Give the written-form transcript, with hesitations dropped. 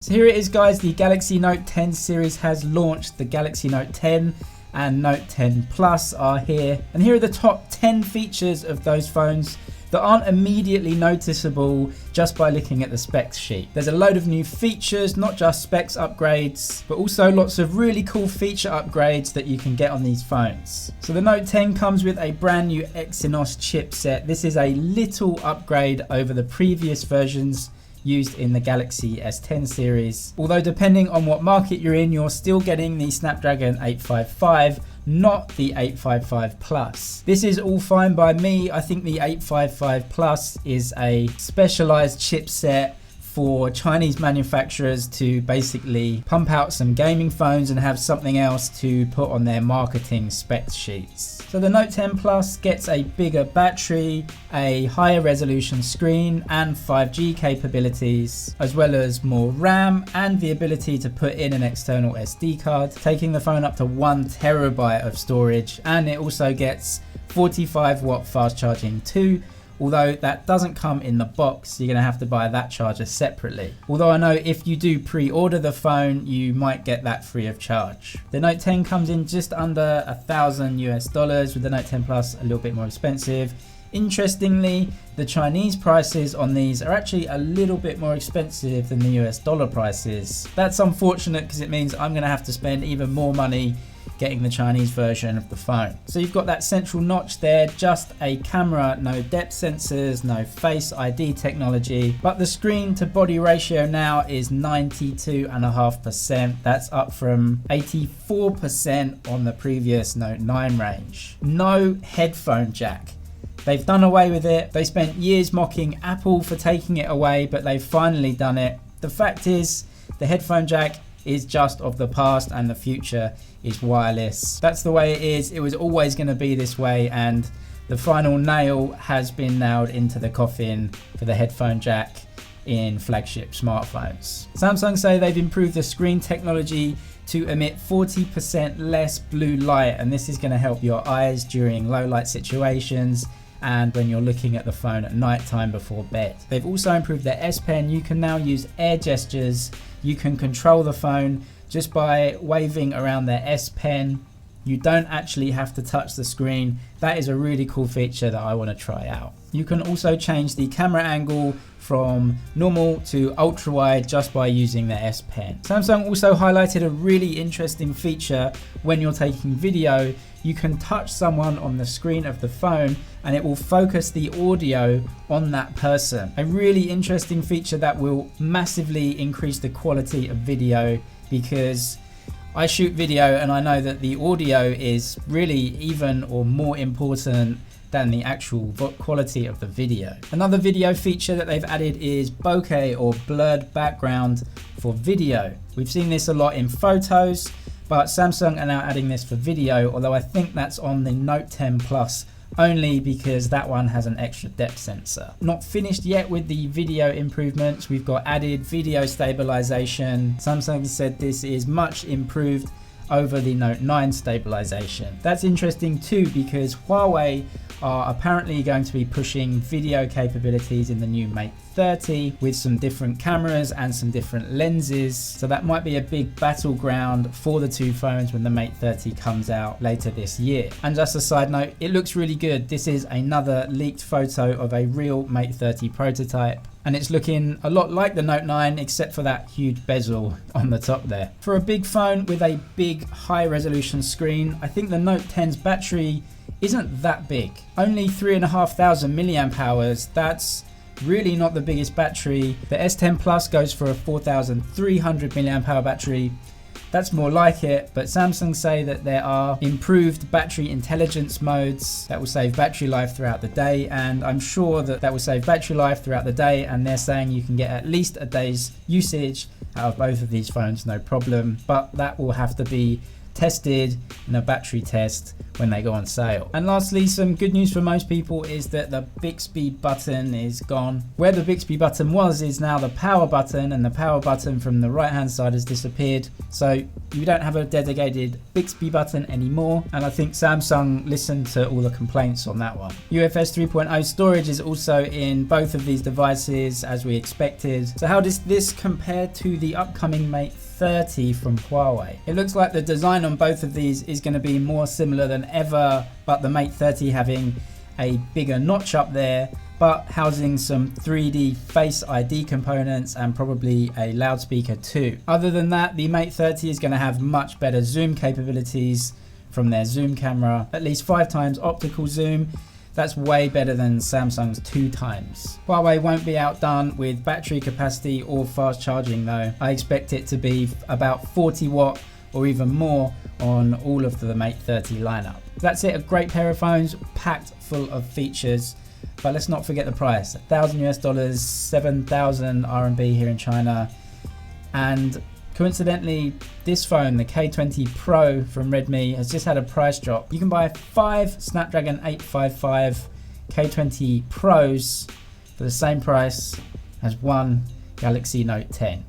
So here it is, guys. The Galaxy Note 10 series has launched. The Galaxy Note 10 and Note 10 Plus are here. And here are the top 10 features of those phones that aren't immediately noticeable just by looking at the specs sheet. There's a load of new features, not just specs upgrades, but also lots of really cool feature upgrades that you can get on these phones. So the Note 10 comes with a brand new Exynos chipset. This is a little upgrade over the previous versions used in the Galaxy S10 series. Although depending on what market you're in, you're still getting the Snapdragon 855, not the 855 Plus. This is all fine by me. I think the 855 Plus is a specialized chipset for Chinese manufacturers to basically pump out some gaming phones and have something else to put on their marketing spec sheets. So the Note 10 Plus gets a bigger battery, a higher resolution screen and 5G capabilities, as well as more RAM and the ability to put in an external SD card, taking the phone up to 1 terabyte of storage. And it also gets 45 watt fast charging too. Although that doesn't come in the box, you're going to have to buy that charger separately. Although I know if you do pre-order the phone, you might get that free of charge. The Note 10 comes in just under $1,000 with the Note 10 Plus a little bit more expensive. Interestingly, the Chinese prices on these are actually a little bit more expensive than the US dollar prices. That's unfortunate because it means I'm going to have to spend even more money getting the Chinese version of the phone. So you've got that central notch there, just a camera, no depth sensors, no Face ID technology, but the screen to body ratio now is 92.5%. That's up from 84% on the previous Note 9 range. No headphone jack. They've done away with it. They spent years mocking Apple for taking it away, but they've finally done it. The fact is, the headphone jack is just of the past and the future is wireless. That's the way it is. It was always going to be this way, and the final nail has been nailed into the coffin for the headphone jack in flagship smartphones. Samsung say they've improved the screen technology to emit 40% less blue light, and this is going to help your eyes during low light situations and when you're looking at the phone at night time before bed. They've also improved their S Pen. You can now use air gestures. You can control the phone just by waving around their S Pen. You don't actually have to touch the screen. That is a really cool feature that I want to try out. You can also change the camera angle from normal to ultra wide just by using the S Pen. Samsung also highlighted a really interesting feature when you're taking video. You can touch someone on the screen of the phone and it will focus the audio on that person. A really interesting feature that will massively increase the quality of video, because I shoot video and I know that the audio is really even or more important than the actual quality of the video. Another video feature that they've added is bokeh, or blurred background for video. We've seen this a lot in photos, but Samsung are now adding this for video, although I think that's on the Note 10 Plus only because that one has an extra depth sensor. Not finished yet with the video improvements. We've got added video stabilization. Samsung said this is much improved over the Note 9 stabilization. That's interesting too, because Huawei are apparently going to be pushing video capabilities in the new Mate 30 with some different cameras and some different lenses. So that might be a big battleground for the two phones when the Mate 30 comes out later this year. And just a side note, it looks really good. This is another leaked photo of a real Mate 30 prototype, and it's looking a lot like the Note 9 except for that huge bezel on the top there. For a big phone with a big high resolution screen, I think the Note 10's battery isn't that big. Only 3,500 milliamp hours. That's really not the biggest battery. The S10 Plus goes for a 4,300 milliamp hour battery. That's more like it, but Samsung say that there are improved battery intelligence modes that will save battery life throughout the day, and I'm sure that will save battery life throughout the day, and they're saying you can get at least a day's usage out of both of these phones, no problem, but that will have to be tested in a battery test when they go on sale. And lastly, some good news for most people is that the Bixby button is gone. Where the Bixby button was is now the power button, and the power button from the right hand side has disappeared. So You don't have a dedicated Bixby button anymore, and I think Samsung listened to all the complaints on that one. UFS 3.0 storage is also in both of these devices as we expected. So how does this compare to the upcoming Mate 30 from Huawei? It looks like the design on both of these is going to be more similar than ever, but the Mate 30 having a bigger notch up there, but housing some 3D Face ID components and probably a loudspeaker too. Other than that, the Mate 30 is going to have much better zoom capabilities from their zoom camera, at least 5 times optical zoom. That's way better than Samsung's 2 times. Huawei won't be outdone with battery capacity or fast charging though. I expect it to be about 40 watt or even more on all of the Mate 30 lineup. That's it, a great pair of phones packed full of features, but let's not forget the price. $1,000 US, 7,000 RMB here in China. And coincidentally, this phone, the K20 Pro from Redmi, has just had a price drop. You can buy 5 Snapdragon 855 K20 Pros for the same price as one Galaxy Note 10.